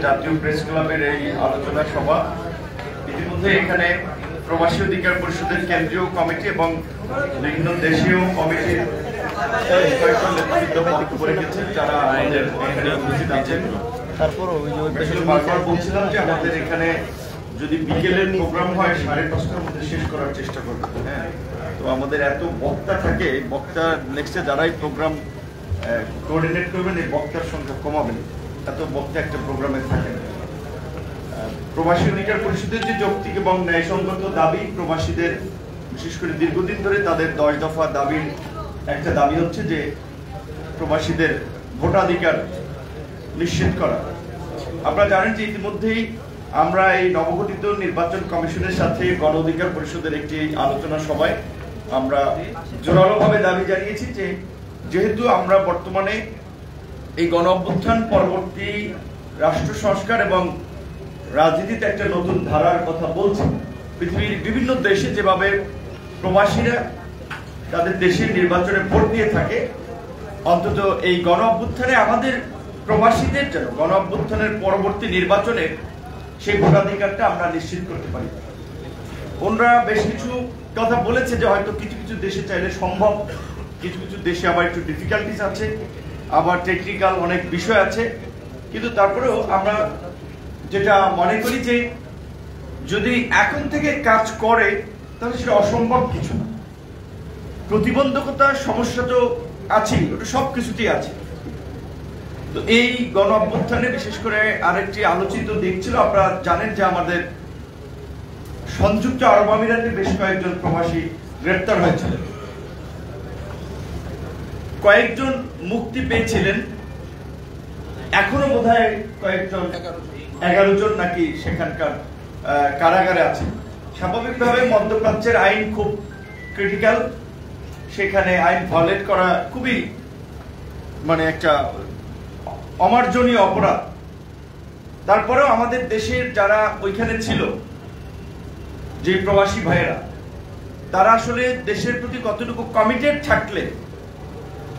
জাতীয় প্রেস ক্লাবের এই আলোচনা সভা ইতিমধ্যে এখানে প্রবাসী অধিকার পরিষদের কেন্দ্রীয় কমিটি এবং বিভিন্ন দেশীয় কমিটির কয়েকজন নেতৃত্ব বক্তব্য রেখেছেন যারা আমাদের এখানে উপস্থিত আছেন। বারবার বলছিলাম যে আমাদের এখানে যদি বিকেলের প্রোগ্রাম হয় 5:30টার মধ্যে শেষ করার চেষ্টা করবো। হ্যাঁ, তো আমাদের এত বক্তা থাকে, বক্তা নেক্সটে যারাই প্রোগ্রাম কোঅর্ডিনেট করবেন এই বক্তার সংখ্যা কমাবেন, এত বক্তা একটা প্রোগ্রামে থাকে। প্রবাসী অধিকার পরিষদের যে যৌক্তিক এবং ন্যায়সঙ্গত দাবি, প্রবাসীদের বিশেষ করে দীর্ঘদিন ধরে তাদের 10 দফা দাবির একটা দাবি হচ্ছে যে প্রবাসীদের ভোটাধিকার নিশ্চিত করা। আপনারা জানেন যে ইতিমধ্যেই আমরা এই নবগঠিত নির্বাচন কমিশনের সাথে গণ অধিকার পরিষদের একটি আলোচনা সভায় আমরা জোরালোভাবে দাবি জানিয়েছি যে যেহেতু আমরা বর্তমানে এই গণ অভ্যুত্থান পরবর্তী রাষ্ট্র সংস্কার এবং রাজনীতিতে একটা নতুন ধারার কথা বলছি, পৃথিবীর বিভিন্ন দেশে যেভাবে প্রবাসীরা তাদের দেশের নির্বাচনে ভোট দিয়ে থাকে, অন্তত এই গণ অভ্যুত্থানে আমাদের প্রবাসীদের জন্য গণ অভ্যুত্থানের পরবর্তী নির্বাচনে সেই ভোটাধিকারটা আমরা নিশ্চিত করতে পারি। ওনারা বেশ কিছু কথা বলেছে যে হয়তো কিছু কিছু দেশে চাইলে সম্ভব, কিছু কিছু দেশে আবার একটু ডিফিকাল্টিস আছে, আবার টেকনিক্যাল অনেক বিষয় আছে, কিন্তু তারপরেও আমরা যেটা মনে করি যে যদি এখন থেকে কাজ করে তাহলে সেটা অসম্ভব কিছু না। প্রতিবন্ধকতার সমস্যা তো আছেই, ওটা সব কিছুতেই আছে। তো এই গণ অভ্যুত্থানে বিশেষ করে আরেকটি আলোচিত দিক ছিল, আপনারা জানেন যে আমাদের সংযুক্ত আরব আমিরাতে বেশ কয়েকজন প্রবাসী গ্রেপ্তার হয়েছিল, কয়েকজন মুক্তি পেয়েছিলেন, এখনো বোধহয় কয়েকজন 11 জন নাকি সেখানকার কারাগারে আছে। স্বাভাবিকভাবে মধ্যপ্রাচ্যের আইন খুব ক্রিটিক্যাল, সেখানে আইন ভায়োলেট করা খুবই একটা অমার্জনীয় অপরাধ। তারপরেও আমাদের দেশের যারা ওইখানে ছিল, যে প্রবাসী ভাইয়েরা, তারা আসলে দেশের প্রতি কতটুকু কমিটেড থাকলে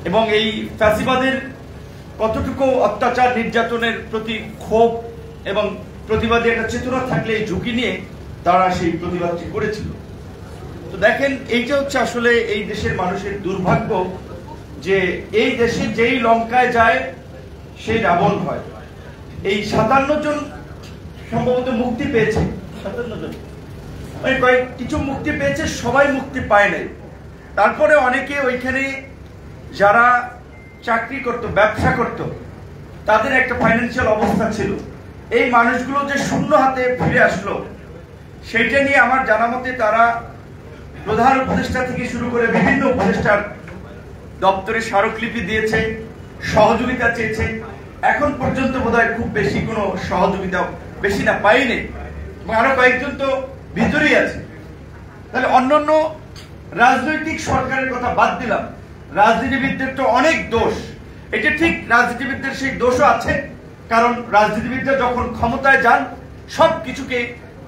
এবং এই ফ্যাসিবাদের কতটুকু অত্যাচার নির্যাতনের প্রতি ক্ষোভ এবং প্রতিবাদী একটা চেতনা থাকলে এই ঝুঁকি নিয়ে তারা সেই প্রতিবাদটি করেছিল। তো দেখেন, এইটা হচ্ছে আসলে এই দেশের মানুষের দুর্ভাগ্য যে এই দেশে যেই লঙ্কায় যায় সেই রাবণ হয়। এই 57 জন সম্ভবত মুক্তি পেয়েছে, 57 জন কিছু মুক্তি পেয়েছে, সবাই মুক্তি পায় নাই। তারপরে অনেকে ওইখানে যারা চাকরি করত, ব্যবসা করত, তাদের একটা ফাইন্যান্সিয়াল অবস্থা ছিল, এই মানুষগুলো যে শূন্য হাতে ফিরে আসলো সেইটা নিয়ে আমার জানা মতে তারা প্রধান উপদেষ্টা থেকে শুরু করে বিভিন্ন উপদেষ্টার দপ্তরে স্মারকলিপি দিয়েছে, সহযোগিতা চেয়েছে। এখন পর্যন্ত বোধহয় খুব বেশি কোনো সহযোগিতা বেশি না পাইনি, আরো কয়েকজন তো ভিতরেই আছে। তাহলে অন্যান্য রাজনৈতিক সরকারের কথা বাদ দিলাম, রাজনীতিবিদদের তো অনেক দোষ। এটা ঠিক, রাজনীতিবিদদের সেই দোষও আছে, কারণ রাজনীতিবিদরা যখন ক্ষমতায় যান সবকিছুকে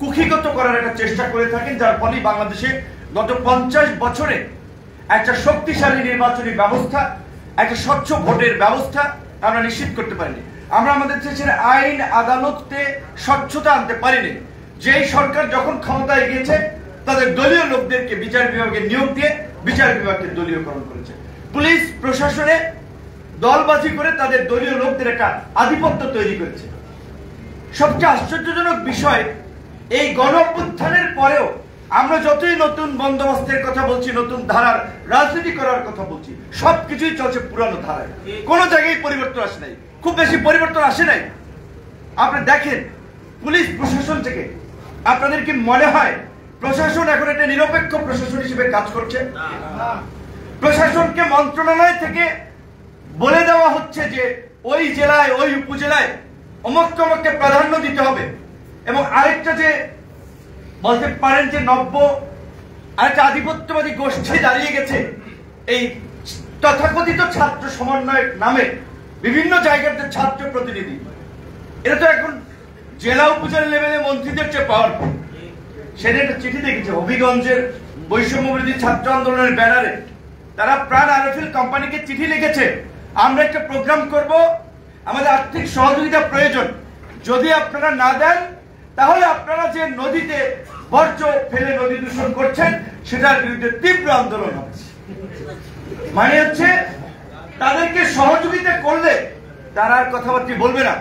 কুক্ষিগত করার একটা চেষ্টা করে থাকেন, যার ফলে বাংলাদেশে গত 50 বছরে একটা শক্তিশালী নির্বাচনী ব্যবস্থা, একটা স্বচ্ছ ভোটের ব্যবস্থা আমরা নিশ্চিত করতে পারিনি। আমরা আমাদের দেশের আইন আদালতে স্বচ্ছতা আনতে পারিনি। যেই সরকার যখন ক্ষমতায় গিয়েছে তাদের দলীয় লোকদেরকে বিচার বিভাগে নিয়োগ দিয়ে বিচার বিভাগকে দলীয়করণ করেছে। পুলিশ প্রশাসনে দলবাজি করে তাদের দলীয় লোকদের একটা আধিপত্য তৈরি করেছে। সবচেয়ে আশ্চর্যজনক বিষয়, এই গণ অভ্যুত্থানের পরেও আমরা যতই নতুন বন্দোবস্তের কথা বলছি, নতুন ধারার রাজনীতি করার কথা বলছি, সবকিছুই চলছে পুরানো ধারায়, কোনো জায়গায় পরিবর্তন আসে নাই, খুব বেশি পরিবর্তন আসে নাই। আপনি দেখেন পুলিশ প্রশাসন থেকে, আপনাদের কি মনে হয় প্রশাসন এখন একটা নিরপেক্ষ প্রশাসন হিসেবে কাজ করছে? প্রশাসনকে মন্ত্রণালয় থেকে বলে দেওয়া হচ্ছে যে ওই জেলায়, ওই উপজেলায় অমুককে প্রাধান্য দিতে হবে, এবং আরেকটা যে বলতে পারেন যে আরেকটা আধিপত্যবাদী গোষ্ঠী দাঁড়িয়ে গেছে এই তথাকথিত ছাত্র সমন্বয়ক নামে বিভিন্ন জায়গাতে ছাত্র প্রতিনিধি। এটা তো এখন জেলা উপজেলা লেভেলে মন্ত্রীদের চেয়ে পাওয়ারফুল। সেটা একটা চিঠি দেখেছে হবিগঞ্জের বৈষম্য বিরোধী ছাত্র আন্দোলনের ব্যানারে, তারা প্রাণ আরএফএল কোম্পানিকে চিঠি লিখেছে, আমরা একটা প্রোগ্রাম করব, আমাদের আর্থিক সহযোগিতা প্রয়োজন, যদি আপনারা না দেন তাহলে আপনারা যে নদীতে বর্জ্য ফেলে নদী দূষণ করছেন সেটার বিরুদ্ধে তীব্র আন্দোলন হবে। মানে হচ্ছে তাদেরকে সহযোগিতা করলে তারা আর কথাবার্তা বলবে না,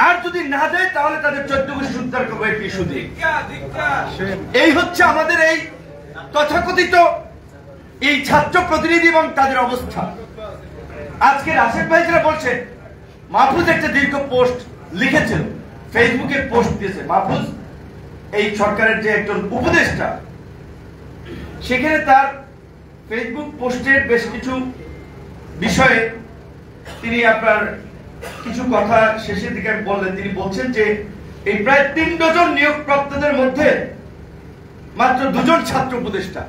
আর যদি না দেয় তাহলে তাদের 14 গোষ্ঠী উদ্ধার করবে এই ইস্যু দিয়ে। এই হচ্ছে আমাদের এই তথাকথিত এই ছাত্র প্রতিনিধি এবং তাদের অবস্থা। আজকে রাশেদ ভাই যেটা বলছে, মাহফুজ একটা দীর্ঘ পোস্ট লিখেছিল, ফেসবুকে পোস্ট দিয়েছে। মাহফুজ এই সরকারের যে একজন উপদেষ্টা, সেখানে তার ফেসবুক পোস্টের বেশ কিছু বিষয়ে তিনি আপনার কিছু কথা শেষের দিকে বললেন। তিনি বলছেন যে এই প্রায় 3 ডজন নিয়োগপ্রাপ্তদের মধ্যে মাত্র 2 জন ছাত্র উপদেষ্টা।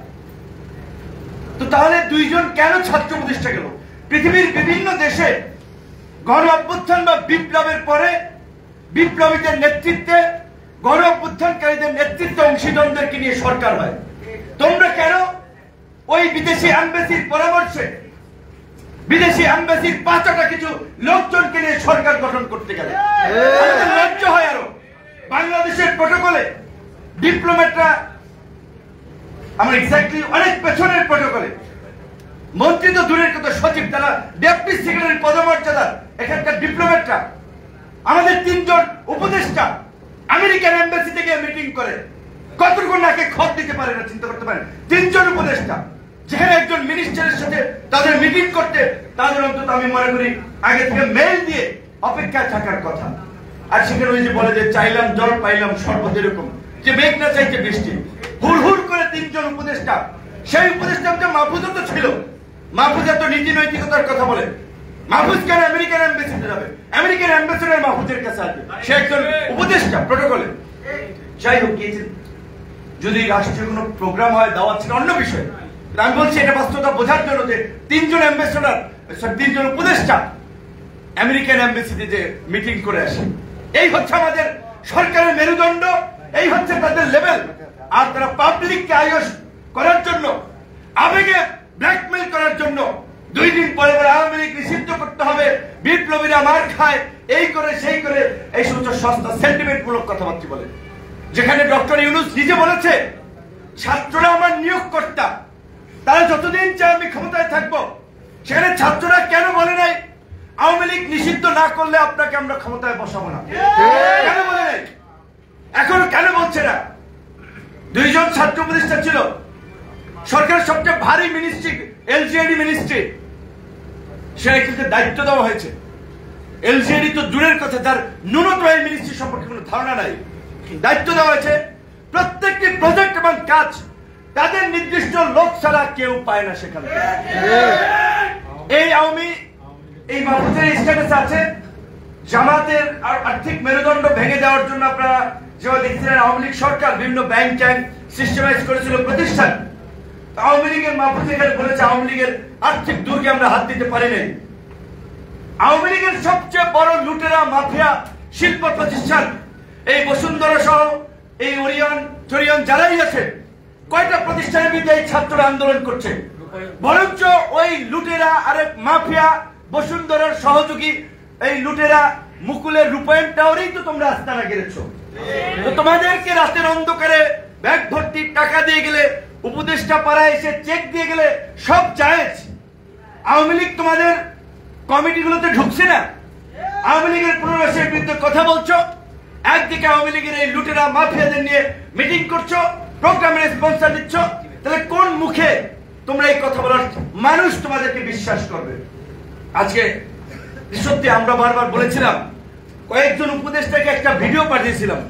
তো তাহলে 2 জন কেন ছাত্র উপদেষ্টা গেল? পৃথিবীর বিভিন্ন দেশে গণ অভ্যুত্থান বা বিপ্লবের পরে বিপ্লবীদের নেতৃত্বে গণ অভ্যুত্থানকারীদের নেতৃত্বে অংশীদারদেরকে নিয়ে সরকার হয়। তোমরা কেন ওই বিদেশি এমবাসির পরামর্শে বিদেশি এমবাসির 5টা কিছু লোকজনকে নিয়ে সরকার গঠন করতে গেলে? লজ্জা হয় আরো। বাংলাদেশের প্রটোকলে ডিপ্লোম্যাটরা, আমরা এক্স্যাক্টলি অনেক পেছনের প্রটোকলে, মন্ত্রী তো দূরের কথা, সচিব, তারা ডেপুটি সেক্রেটারি পদমর্যাদা এখানকার ডিপ্লোম্যাটরা, আমাদের 3 জন উপদেষ্টা আমেরিকান এমবাসি থেকে মিটিং করে কতটুকু নাকে খত দিতে পারে না চিন্তা করতে পারেন। 3 জন উপদেষ্টা, যেখানে একজন মিনিস্টারের সাথে তাদের মিটিং করতে তাদের অন্তত আমি মনে করি আগে থেকে মেইল দিয়ে অপেক্ষায় থাকার কথা। আর সেখানে ওই যে বলে যে চাইলাম জল পাইলাম শরবত, এরকম যে মেঘ না চাইতে বৃষ্টি, হুড় হুড় করে 3 জন উপদেষ্টা। সেই উপদেষ্টা মাহফুজও তো ছিল। মাহফুজ এত নীতি নৈতিকতার কথা বলে, মাহফুজ কেন আমেরিকান এমবাসিতে যাবে? আমেরিকান অ্যাম্বাসেডর মাহফুজের কাছে আসবে, সে একজন উপদেষ্টা প্রটোকলে। যাই হোক, যদি রাষ্ট্রীয় কোনো প্রোগ্রাম হয়, দাওয়াত ছিল অন্য বিষয়। আমি বলছি এটা বাস্তবতা বোঝার জন্য যে 3 জন অ্যাম্বাসেডর, 3 জন উপদেষ্টা আমেরিকান এমবাসিতে যে মিটিং করে আসে, এই হচ্ছে আমাদের সরকারের মেরুদণ্ড, এই হচ্ছে তাদের লেভেল। আর তারা পাবলিককে আয়স করার জন্য, আবেগে ব্ল্যাকমেল করার জন্য 2 দিন পরে পরে আওয়ামী লীগ নিষিদ্ধ করতে হবে, বিপ্লবীরা মার খায়, এই করে সেই করে এই সমস্ত সস্তা সেন্টিমেন্ট মূলক কথাবার্তা বলে। যেখানে ডক্টর ইউনূস নিজে বলেছে ছাত্ররা আমার নিয়োগকর্তা, তারা যতদিন চায় আমি ক্ষমতায় থাকবো। সেখানে ছাত্ররা কেন বলে নাই আওয়ামী লীগ নিষিদ্ধ না করলে আপনাকে আমরা ক্ষমতায় বসাবো না? কেন বলে নাই? এখন কেন বলছে না? 2 জন ছাত্র উপদেষ্টা ছিল। সরকারের সবচেয়ে ভারী মিনিস্ট্রি এলজিইডি মিনিস্ট্রি, সেটাকে দায়িত্ব দেওয়া হয়েছে। এলজিইডি তো দূরের কথা, তার ন্যূনতম এই মিনিস্ট্রি সম্পর্কে কোনো ধারণা নাই। দায়িত্ব দেওয়া হয়েছে প্রত্যেকটি প্রজেক্ট এবং কাজ তাদের নির্দিষ্ট লোক ছাড়া কেউ পায় না সেখানে। এই আওয়ামী এই মাহফুজের স্ট্যাটাস আছে জামাতের আর্থিক মেরুদণ্ড ভেঙে দেওয়ার জন্য। আপনারা যেভাবে দেখছিলেন আওয়ামী লীগ সরকার বিভিন্ন ব্যাংক ট্যাঙ্ক সিস্টেমাইজ করেছিল প্রতিষ্ঠান। আওয়ামী লীগের মাহফুজ এখানে বলেছে আওয়ামী লীগের আর্থিক দুর্গে আমরা হাত দিতে পারি নাই। আওয়ামী লীগের সবচেয়ে বড় লুটেরা মাফিয়া শিল্প প্রতিষ্ঠান এই বসুন্ধরা সহ এই ওরিয়ন যারাই আছে, কয়টা প্রতিষ্ঠানের বিরুদ্ধে এই ছাত্ররা আন্দোলন করছে? বরঞ্চ ওই লুটেরা আরেক মাফিয়া বসুন্ধরার সহযোগী এই লুটেরা মুকুলের রূপায়ণ টাওয়ারেই তো তোমরা আস্তানা গেড়েছো। তো তোমাদেরকে রাতের অন্ধকারে ব্যাগ ভর্তি টাকা দিয়ে গেলে, উপদেষ্টা পাড়ায় এসে চেক দিয়ে গেলে সব জায়েজ। আওয়ামী লীগ তোমাদের কমিটিগুলোতে ঢুকছে না। আওয়ামী লীগের পুনর্বাসনের বিরুদ্ধে কথা বলছো, একদিকে আওয়ামী লীগের এই লুটেরা মাফিয়াদের নিয়ে মিটিং করছো, প্রোগ্রামের স্পন্সর দিচ্ছ। তাহলে কোন মুখে তোমরা এই কথা বলার মানুষ তোমাদেরকে বিশ্বাস করবে? আজকে সত্যি আমরা বারবার বলেছিলাম, কয়েকজন উপদেষ্টাকে একটা ভিডিও পাঠিয়েছিলাম,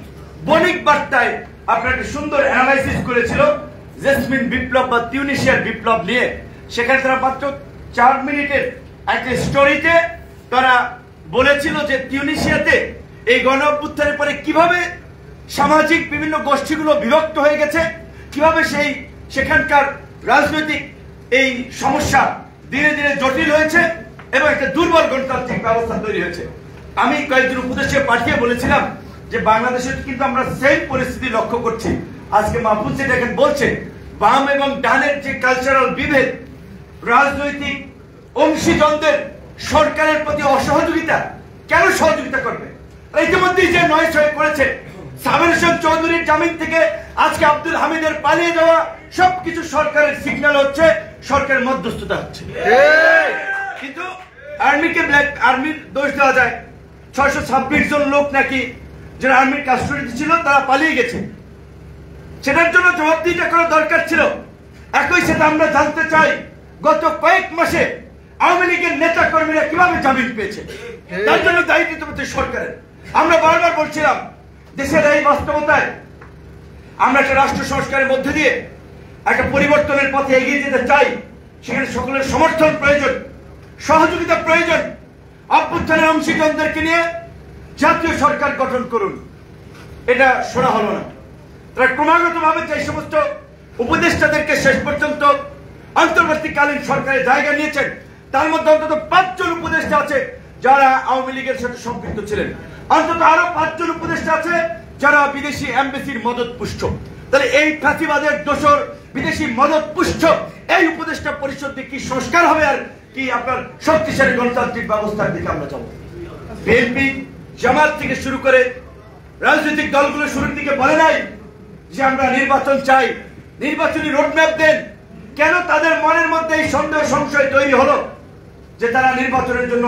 বণিক বার্তায় আপনার একটা সুন্দর অ্যানালাইসিস করেছিল জেসমিন বিপ্লব বা তিউনিসিয়ার বিপ্লব নিয়ে। সেখানে তারা মাত্র 4 মিনিটের একটা স্টোরিতে তারা বলেছিল যে তিউনিসিয়াতে এই গণ অভ্যুত্থানের পরে কিভাবে সামাজিক বিভিন্ন গোষ্ঠীগুলো বিভক্ত হয়ে গেছে, কিভাবে সেখানকার রাজনৈতিক এই সমস্যা ধীরে ধীরে জটিল হয়েছে এবং একটা দুর্বল গণতান্ত্রিক ব্যবস্থা তৈরি হয়েছে। আমি কয়েকজন উপদেষ্টা পাঠিয়ে বলেছিলাম যে বাংলাদেশে কিন্তু আমরা সেম পরিস্থিতি লক্ষ্য করছি। আজকে মাহফুজ যেটা এখন বলছে, বাম এবং ডানের যে কালচারাল বিভেদ, রাজনৈতিক অংশীজনদের সরকারের প্রতি অসহযোগিতা, কেন সহযোগিতা করবে? ইতিমধ্যেই যে 9 করেছে, সাবির হোসেন চৌধুরীর জামিন থেকে আজকে আব্দুল হামিদের পালিয়ে যাওয়া, সবকিছু সরকারের সিগন্যাল হচ্ছে, সরকারের মধ্যস্থতা হচ্ছে। কিন্তু আর্মির দোষ দেওয়া যায়। 626 জন লোক নাকি যারা আর্মির কাস্টডিতে ছিল তারা পালিয়ে গেছে, সেটার জন্য জবাবদিহিতা করা দরকার ছিল। একই সাথে আমরা জানতে চাই গত কয়েক মাসে আওয়ামী লীগের নেতা কর্মীরা কিভাবে জামিন পেয়েছে, তার জন্য দায়িত্ব হচ্ছে সরকারের। আমরা বারবার বলছিলাম দেশের এই বাস্তবতায় আমরা একটা রাষ্ট্র সংস্কারের মধ্যে দিয়ে একটা পরিবর্তনের পথে এগিয়ে যেতে চাই। সেখানে সকলের সমর্থন প্রয়োজন, সহযোগিতা প্রয়োজন। অভ্যুত্থানের অংশীদারদেরকে নিয়ে জাতীয় সরকার গঠন করুন, এটা শোনা হলো না। তারা ক্রমাগত ভাবে যে সমস্ত উপদেষ্টাদেরকে শেষ পর্যন্ত অন্তর্বর্তীকালীন সরকারের জায়গা নিয়েছেন, তার মধ্যে অন্তত 5 জন উপদেষ্টা আছে যারা আওয়ামী লীগের সাথে সম্পৃক্ত ছিলেন, অন্তত আরো 5 জন উপদেষ্টা আছে যারা বিদেশি এমবেসির মদত পুষ্ট। তাহলে এই ফাঁসিবাদের দোসর বিদেশি মদত পুষ্ট এই উপদেষ্টা পরিষদ দিয়ে কি সংস্কার হবে, আর কি আপনার শক্তিশালী গণতান্ত্রিক ব্যবস্থার দিকে আমরা যাবো? বিএনপি জামাত থেকে শুরু করে রাজনৈতিক দলগুলো শুরুর দিকে বলে নাই যে আমরা নির্বাচন চাই, নির্বাচনী রোডম্যাপ দেন। কেন তাদের মনের মধ্যে এই সন্দেহ সংশয় তৈরি হলো যে তারা নির্বাচনের জন্য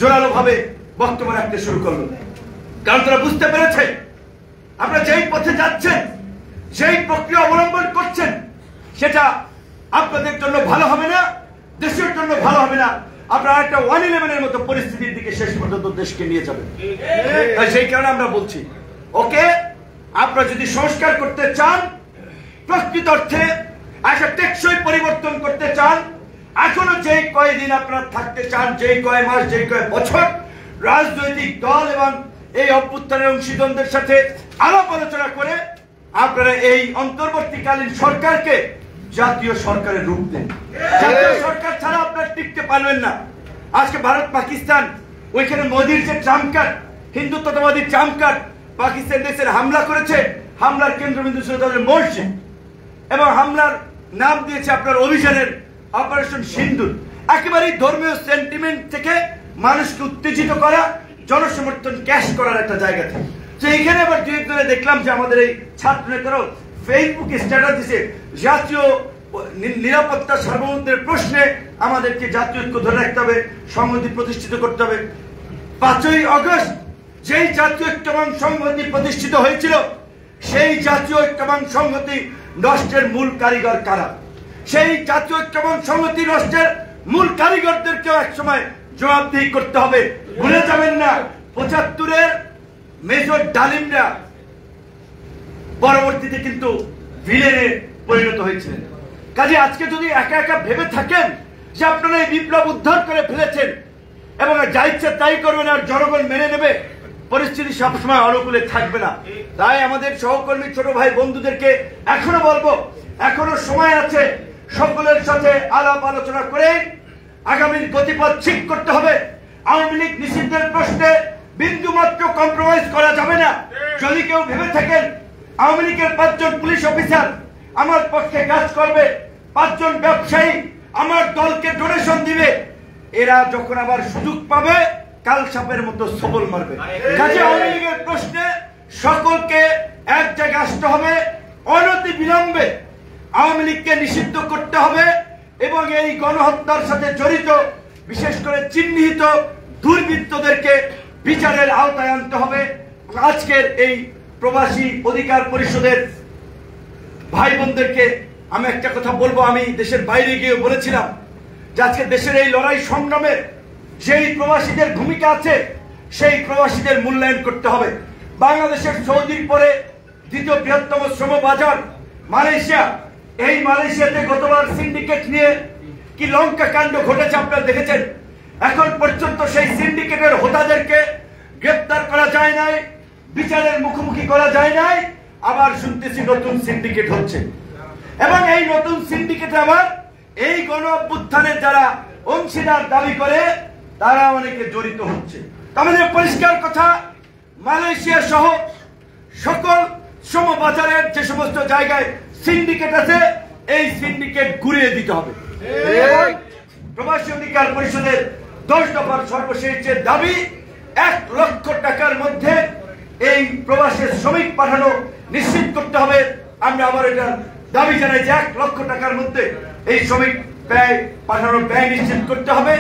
জোরালো ভাবে বক্তব্য রাখতে শুরু করলো? কারণ তারা বুঝতে পেরেছে আপনারা যেই পথে যাচ্ছেন, যেই প্রক্রিয়া অবলম্বন করছেন, সেটা আপনাদের জন্য ভালো হবে না, দেশের জন্য ভালো হবে না। আপনারা একটা 111-এর মতো পরিস্থিতির দিকে শেষ পর্যন্ত দেশকে নিয়ে যাবেন। সেই কারণে আমরা বলছি, ওকে, আপনারা যদি সংস্কার করতে চান, প্রকৃত অর্থে একটা টেকসই পরিবর্তন করতে চান, এখনো যেই কয়দিন আপনারা থাকতে চান, যেই কয় মাস, যেই কয় বছর, রাজনৈতিক দল এবং এই অভ্যুত্থানের অংশীদারদের সাথে আলাপ আলোচনা করে আপনারা এই অন্তর্বর্তীকালীন সরকারকে জাতীয় সরকারের রূপ দেন। জাতীয় সরকার ছাড়া আপনারা টিকতে পারবেন না। আজকে ভারত পাকিস্তান, ওইখানে মোদির যে ট্রাম্প কার্ড, হিন্দুত্ববাদী ট্রাম্প কার্ড, পাকিস্তান দেশের হামলা করেছে, হামলার কেন্দ্রবিন্দু ছিল তাদের মসজিদ, এবং হামলার নাম দিয়েছে আপনার অভিযানের অপারেশন সিন্দুর। একেবারেই ধর্মীয় সেন্টিমেন্ট থেকে মানুষকে উত্তেজিত করা, জনসমর্থন ক্যাশ করার একটা জায়গা থেকে। তো এখানে আবার দু একজনে দেখলাম যে আমাদের এই ছাত্র নেতারাও ফেসবুকে স্ট্যাটাস দিছে, জাতীয় নিরাপত্তা সার্বভৌমত্বের প্রশ্নে আমাদেরকে জাতীয় ঐক্য ধরে রাখতে হবে, সংহতি প্রতিষ্ঠিত করতে হবে। 5ই আগস্ট যেই জাতীয় ঐক্য এবং সংহতি প্রতিষ্ঠিত হয়েছিল, সেই জাতীয় ঐক্য এবং সংহতি নষ্টের মূল কারিগর কারা? সেই জাতীয় ঐক্য এবং সংহতি নষ্টের মূল কারিগরদেরকেও একসময় জবাবদিহি করতে হবে। ভুলে যাবেন না 75-এর মেজর ডালিমরা পরবর্তীতে কিন্তু ভিলেনে পরিণত হয়েছিলেন। কাজে আজকে যদি একা একা ভেবে থাকেন যে আপনারা এই বিপ্লব উদ্ধার করে ফেলেছেন এবং যা ইচ্ছা তাই করবেন আর জনগণ মেনে নেবে, পরিস্থিতি সবসময় অনুকূলে থাকবে না। তাই আমাদের সহকর্মী ছোট ভাই বন্ধুদেরকে এখনো বলবো, এখনো সময় আছে, সকলের সাথে আলাপ আলোচনা করে আগামীর গতিপথ ঠিক করতে হবে। আওয়ামী লীগ নিষিদ্ধের প্রশ্নে বিন্দু মাত্র কম্প্রোমাইজ করা যাবে না। যদি কেউ ভেবে থাকেন আওয়ামী লীগের 5 জন পুলিশ অফিসার আমার পক্ষে কাজ করবে, 5 জন ব্যবসায়ী আমার দলকে ডোনেশন দিবে, এরা যখন আবার সুযোগ পাবে কাল সাপের মতো সবল মারবে। কাজে আওয়ামী লীগের প্রশ্নে সকলকে এক জায়গায় আসতে হবে, অনতি বিলম্বে আওয়ামী লীগকে নিষিদ্ধ করতে হবে এবং এই গণহত্যার সাথে জড়িত বিশেষ করে চিহ্নিত দুর্বৃত্তদেরকে বিচারের আওতায় আনতে হবে। আজকের এই প্রবাসী অধিকার পরিষদের ভাই বোনদেরকে আমি একটা কথা বলবো, আমি দেশের বাইরে গিয়ে বলেছিলাম যে আজকে দেশের এই লড়াই সংগ্রামে যেই প্রবাসীদের ভূমিকা আছে সেই প্রবাসীদের মূল্যায়ন করতে হবে। বাংলাদেশের সৌদির পরে দ্বিতীয় বৃহত্তম শ্রম বাজার মালয়েশিয়া, এই মালয়েশিয়াতে গতবার সিন্ডিকেট নিয়ে কি লঙ্কা কাণ্ড ঘটেছে আপনারা দেখেছেন। এখন পর্যন্ত সেই সিন্ডিকেটের হোতাদেরকে গ্রেপ্তার করা যায় নাই, বিচারের মুখোমুখি করা যায় নাই। আবার শুনতেছি নতুন সিন্ডিকেট হচ্ছে এবং এই নতুন সিন্ডিকেটে আবার এই গণ অভ্যুত্থানের যারা অংশীদার দাবি করে তারা অনেকে জড়িত হচ্ছে। আমাদের পরিষ্কার কথা, মালয়েশিয়া সহ সকল শ্রমবাজারের যে সমস্ত জায়গায় সিন্ডিকেট আছে এই সিন্ডিকেট ঘুরিয়ে দিতে হবে। প্রবাসী অধিকার পরিষদের 10 দফার সর্বশেষ যে দাবি, 1 লক্ষ টাকার মধ্যে এই প্রবাসী শ্রমিক পাঠানো নিশ্চিত করতে হবে। আমরা আবার এটার দাবি জানাই যে 1 লক্ষ টাকার মধ্যে এই শ্রমিক ব্যয় পাঠানোর ব্যয় নিশ্চিত করতে হবে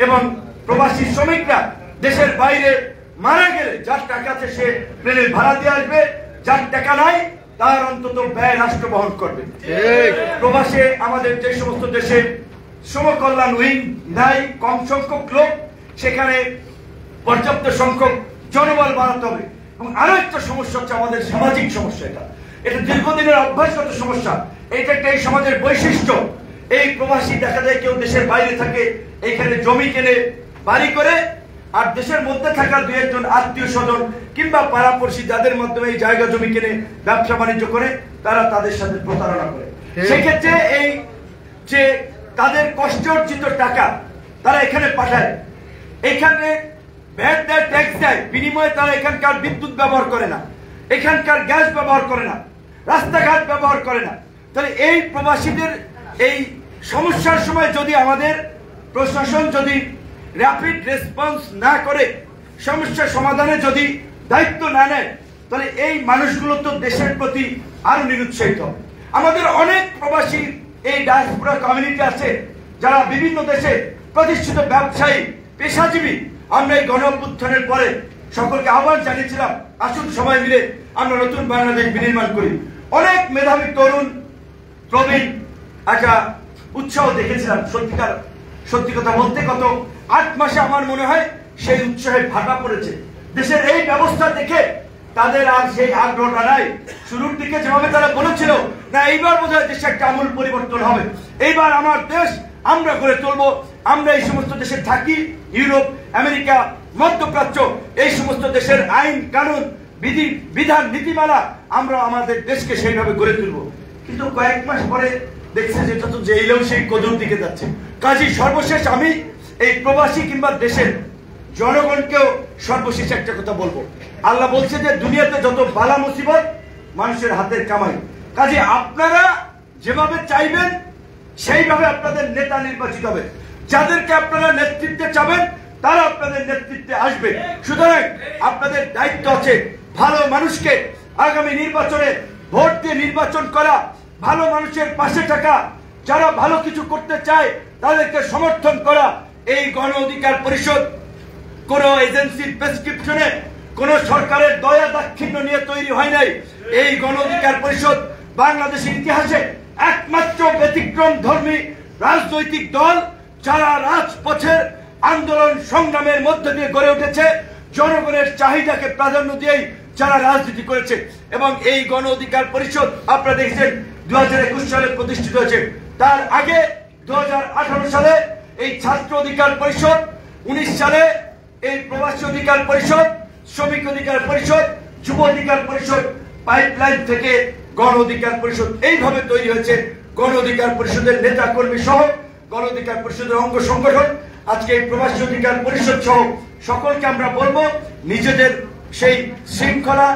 এবং প্রবাসী শ্রমিকরা দেশের বাইরে মারা গেলে যার টাকা আছে সে প্লেনের ভাড়া দিয়ে আসবে, যার টাকা নাই তার অন্তত ব্যয় রাষ্ট্র বহন করবে। প্রবাসে আমাদের যে সমস্ত দেশে শ্রম কল্যাণ উইং নাই, কম সংখ্যক লোক, সেখানে পর্যাপ্ত সংখ্যক জনবল বাড়াতে হবে। এবং আরো একটা সমস্যা হচ্ছে আমাদের সামাজিক সমস্যা। এটা দীর্ঘদিনের অভ্যাসগত সমস্যা। এটা একটা এই সমাজের বৈশিষ্ট্য। এই প্রবাসী দেখা যায় কেউ দেশের বাইরে থাকে, এখানে জমি কেনে বাড়ি করে, আর দেশের মধ্যে থাকা 2-1 আত্মীয় স্বজন কিংবা পাড়াপড়শি যাদের মাধ্যমে এই জায়গা জমি কিনে ব্যবসা বাণিজ্য করে, তারা তাদের সাথে প্রতারণা করে। সেক্ষেত্রে এই যে তাদের কষ্ট অর্জিত টাকা তারা এখানে পাঠায়, এখানে ভ্যাট দেয়, ট্যাক্স দেয়, বিনিময়ে তারা এখানকার বিদ্যুৎ ব্যবহার করে না, এখানকার গ্যাস ব্যবহার করে না, রাস্তাঘাট ব্যবহার করে না। তাহলে এই প্রবাসীদের এই সমস্যার সময় যদি আমাদের প্রশাসন যদি র্যাপিড রেসপন্স না করে, সমস্যা সমাধানে যদি দায়িত্ব না নেয়, তাহলে এই মানুষগুলো তো দেশের প্রতি আরো নিরুৎসাহিত হবে। আমাদের অনেক প্রবাসী এই ডায়াসপোরা কমিউনিটি আছে যারা বিভিন্ন দেশে প্রতিষ্ঠিত ব্যবসায়ী, পেশাজীবী। আমরা এই গণ অভ্যুত্থানের পরে সকলকে আহ্বান জানিয়েছিলাম, আসুন সবাই মিলে আমরা নতুন বাংলাদেশ বিনির্মাণ করি। অনেক মেধাবী তরুণ প্রবীণ একটা উৎসাহ দেখেছিলাম। সত্যি কথা বলতে গত 8 মাসে আমার মনে হয় সেই উৎসাহে ভাটা পড়েছে। দেশের এই ব্যবস্থা দেখে তাদের আর সেই আগ্রহটা নাই। শুরুর দিকে যেভাবে তারা বলেছিল, না এইবার বোধহয় দেশে একটা আমূল পরিবর্তন হবে, এইবার আমার দেশ আমরা গড়ে তুলবো, আমরা এই সমস্ত দেশে থাকি, ইউরোপ, আমেরিকা, মধ্যপ্রাচ্য, এই সমস্ত দেশের আইন কানুন বিধান নীতিমালা আমরা আমাদের দেশকে সেইভাবে গড়ে তুলবো। কিন্তু কয়েক মাস পরে দেখছে যেটা তো জেলেও সেই কদুর দিকে যাচ্ছে। কাজেই সর্বশেষ আমি এই প্রবাসী কিংবা দেশের জনগণকেও সর্বশেষ একটা কথা বলবো। আল্লাহ বলছে যে দুনিয়াতে যত বালা মুসিবত মানুষের হাতের কামাই। কাজে আপনারা যেভাবে চাইবেন সেইভাবে আপনাদের নেতা নির্বাচিত হবে। যাদেরকে আপনারা নেতৃত্বে চাবেন তারা আপনাদের নেতৃত্বে আসবে। সুতরাং আপনাদের দায়িত্ব আছে ভালো মানুষকে আগামী নির্বাচনে ভোট দিয়ে নির্বাচন করা, ভালো মানুষের পাশে থাকা, যারা ভালো কিছু করতে চায় তাদেরকে সমর্থন করা। এই গণ অধিকার পরিষদ কোন এজেন্সির প্রেসক্রিপশনে, কোন সরকারের দয়া দাক্ষিণ্য নিয়ে তৈরি হয় নাই। এই গণ অধিকার পরিষদ বাংলাদেশের ইতিহাসে একমাত্র ব্যতিক্রম ধর্মী রাজনৈতিক দল যারা রাজপথের আন্দোলন সংগ্রামের মধ্য দিয়ে গড়ে উঠেছে, জনগণের চাহিদাকে প্রাধান্য দিয়েই যারা রাজনীতি করেছে। এবং এই গণ অধিকার পরিষদ আপনারা দেখছেন 2021 সালে প্রতিষ্ঠিত হয়েছে। তার আগে 2018 সালে এই ছাত্র অধিকার পরিষদ, 19 সালে এই প্রবাসী অধিকার পরিষদ, শ্রমিক অধিকার পরিষদ, যুব অধিকার পরিষদ, পাইপলাইন থেকে গণ অধিকার পরিষদ এইভাবে তৈরি হয়েছে। গণ অধিকার পরিষদের নেতা কর্মী সহ গণ অধিকার পরিষদের অঙ্গ সংগঠন, আজকে এই প্রবাসী অধিকার পরিষদ সহ সকলকে আমরা বলবো নিজেদের সেই শৃঙ্খলা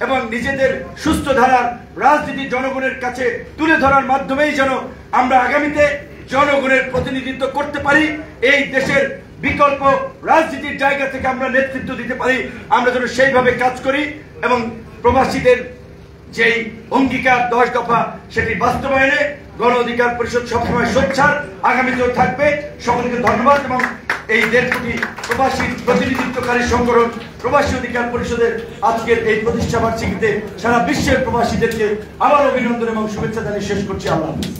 এবং নিজেদের সুস্থ ধারার রাজনীতি জনগণের কাছে তুলে ধরার মাধ্যমেই যেন আমরা আগামীতে জনগণের প্রতিনিধিত্ব করতে পারি, এই দেশের বিকল্প রাজনীতির জায়গা থেকে আমরা নেতৃত্ব দিতে পারি। আমরা যেন সেইভাবে কাজ করি এবং প্রবাসীদের যেই অঙ্গীকার 10 দফা সেটি বাস্তবায়নে গণ অধিকার পরিষদ সবসময় সোচ্চার, আগামীতেও থাকবে। সকলকে ধন্যবাদ। এবং এই 1.5 কোটি প্রবাসী প্রতিনিধিত্বকারী সংগঠন প্রবাসী অধিকার পরিষদের আজকের এই প্রতিষ্ঠা বার্ষিকীতে সারা বিশ্বের প্রবাসীদেরকে আবার অভিনন্দন এবং শুভেচ্ছা জানিয়ে শেষ করছি। আল্লাহ হাফেজ।